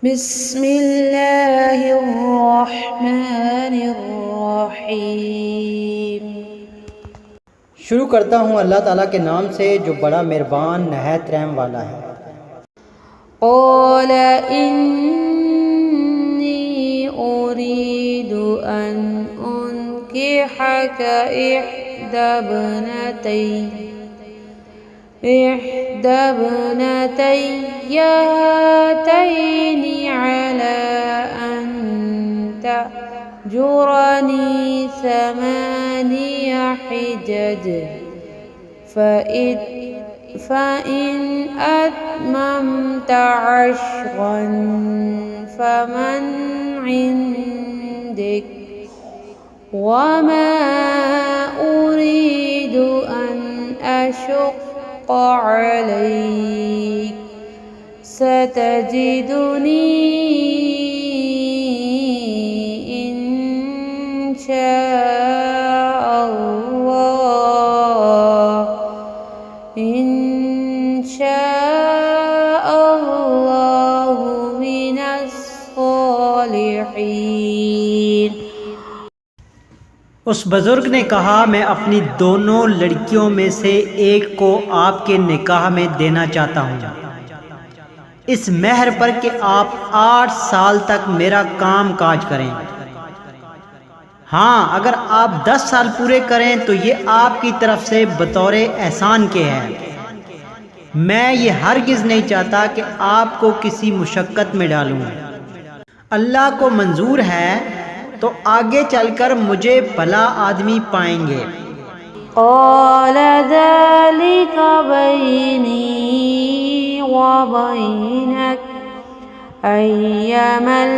बिस्मिल्लाहिर्रहमानिर्रहीम। शुरू करता हूँ अल्लाह ताला के नाम से जो बड़ा मेहरबान नहायत रहम वाला है। क़ाल इन्नी उरीदु अन उनकिहका इह्दा इब्नतैय हातैनि अला अन तअजुरनी समानिय हिजज فإن أتممت عشرا فمن عندك وما أريد أن أشق عليك ستجدني إن شاء الله من الصالحين। उस बुज़ुर्ग ने कहा, मैं अपनी दोनों लड़कियों में से एक को आपके निकाह में देना चाहता हूँ, इस मेहर पर कि आप 8 साल तक मेरा काम काज करें। हाँ, अगर आप 10 साल पूरे करें तो ये आपकी तरफ से बतौर एहसान के है। मैं ये हरगिज़ नहीं चाहता कि आपको किसी मुशक्क़त में डालूं। अल्लाह को मंजूर है तो आगे चलकर मुझे भला आदमी पाएंगे। क़ाल ज़ालिका बैनी व बैनक अय्यमल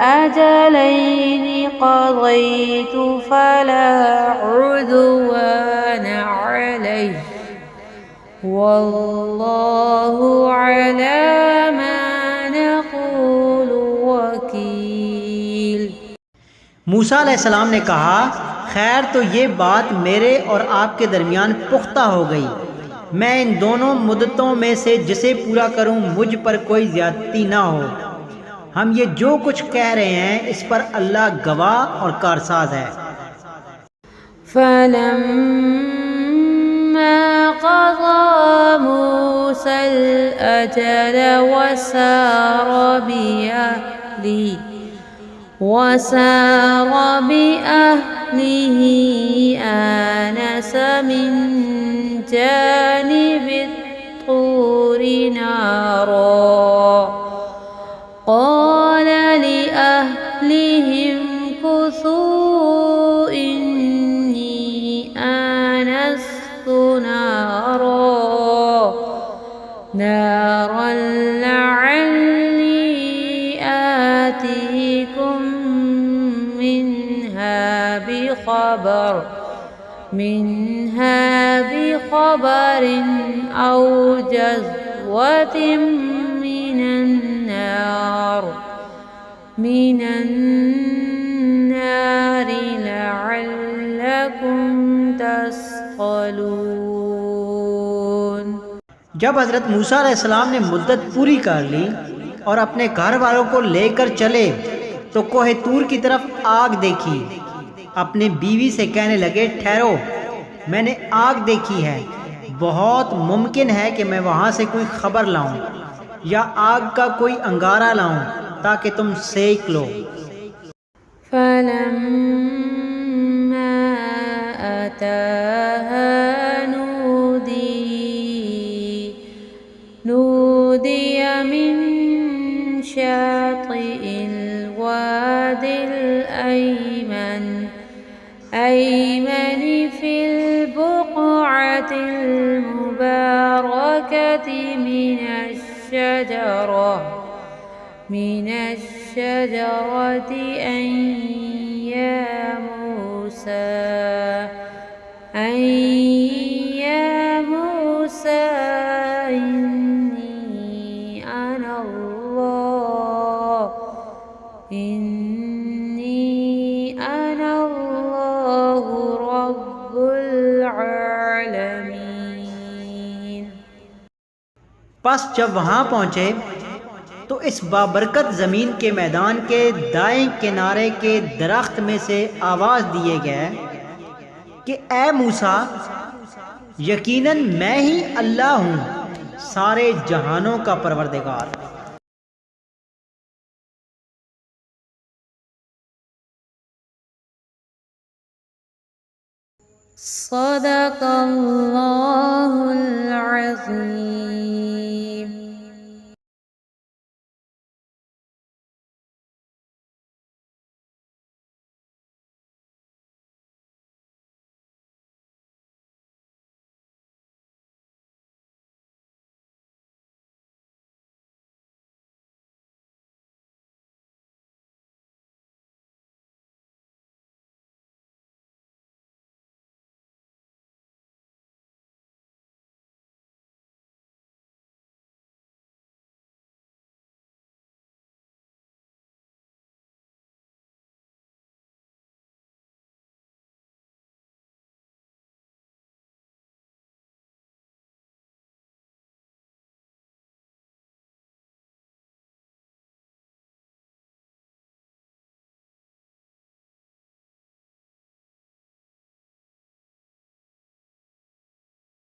अजलैनि क़ज़ैतु फला उद्वान अलैया वल्लाहु अला मा नक़ूलु वकील। मूसा अलैहिस्सलाम ने कहा, खैर तो ये बात मेरे और आपके दरमियान पुख्ता हो गई। मैं इन दोनों मुद्दतों में से जिसे पूरा करूं मुझ पर कोई ज़्यादती ना हो। हम ये जो कुछ कह रहे हैं इस पर अल्लाह गवाह और कारसाज है। फलम्मा क़ज़ा मूसल अजल वसार बिअहलिही आनस मिन जानिबि त्तूरि नारा क़ाल लिअहलिहिम कुसू इन्नी आनस्तु नारन लअल्ली आतीकुम منها بخبر أو جذوة من النار لعلكم تصطلون। जब हज़रत मूसा अलैहिस्सलाम ने मुद्दत पूरी कर ली और अपने घर वालों को लेकर चले तो कोहे तूर की तरफ आग देखी। अपने बीवी से कहने लगे, ठहरो, मैंने आग देखी है, बहुत मुमकिन है कि मैं वहाँ से कोई खबर लाऊं या आग का कोई अंगारा लाऊं ताकि तुम सेक लो। फलम्मा अताहा नूदिय मिन शातिइल वादिल أيمن في البقعة المباركة من الشجرة أن يا موسى إني أنا الله رب العالمين। बस जब वहाँ पहुँचे तो इस बाबरकत ज़मीन के मैदान के दाएं किनारे के दरख्त में से आवाज़ दिए गए कि ए मूसा, यकीनन मैं ही अल्लाह हूँ, सारे जहानों का परवरदिगार। सदक़ल्लाहुल